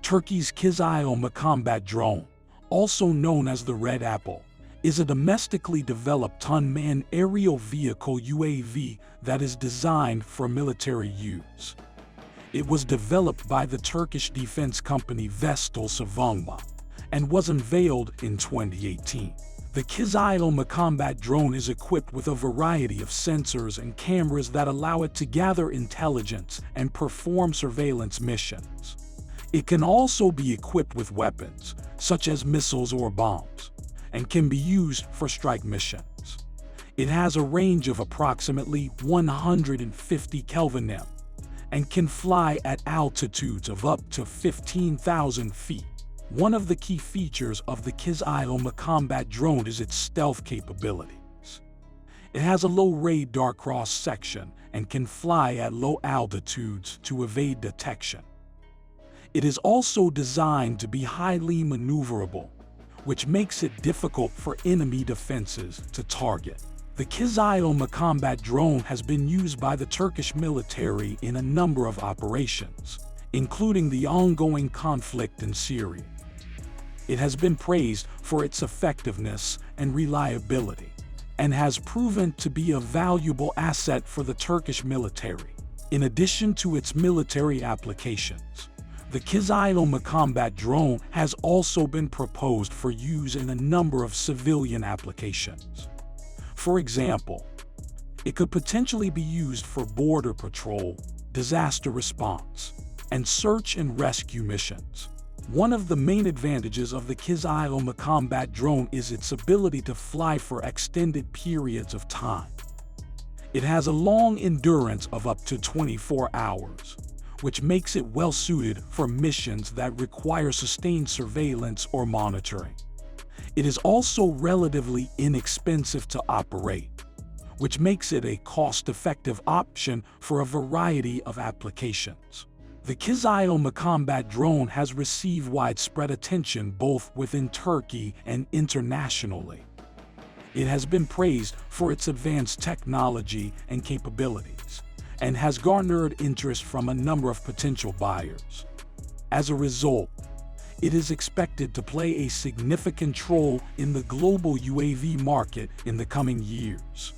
Turkey's Kizilelma Combat Drone, also known as the Red Apple, is a domestically developed unmanned aerial vehicle UAV that is designed for military use. It was developed by the Turkish defense company Vestel Savunma and was unveiled in 2018. The Kizilelma Combat Drone is equipped with a variety of sensors and cameras that allow it to gather intelligence and perform surveillance missions. It can also be equipped with weapons, such as missiles or bombs, and can be used for strike missions. It has a range of approximately 150 km and can fly at altitudes of up to 15,000 feet. One of the key features of the Kizilelma Combat Drone is its stealth capabilities. It has a low radar cross-section and can fly at low altitudes to evade detection. It is also designed to be highly maneuverable, which makes it difficult for enemy defenses to target. The Kizilelma Combat Drone has been used by the Turkish military in a number of operations, including the ongoing conflict in Syria. It has been praised for its effectiveness and reliability, and has proven to be a valuable asset for the Turkish military. In addition to its military applications, the Kizilelma Combat Drone has also been proposed for use in a number of civilian applications. For example, it could potentially be used for border patrol, disaster response, and search and rescue missions. One of the main advantages of the Kizilelma Combat Drone is its ability to fly for extended periods of time. It has a long endurance of up to 24 hours, which makes it well-suited for missions that require sustained surveillance or monitoring. It is also relatively inexpensive to operate, which makes it a cost-effective option for a variety of applications. The Kizilelma Combat Drone has received widespread attention both within Turkey and internationally. It has been praised for its advanced technology and capabilities, and has garnered interest from a number of potential buyers. As a result, it is expected to play a significant role in the global UAV market in the coming years.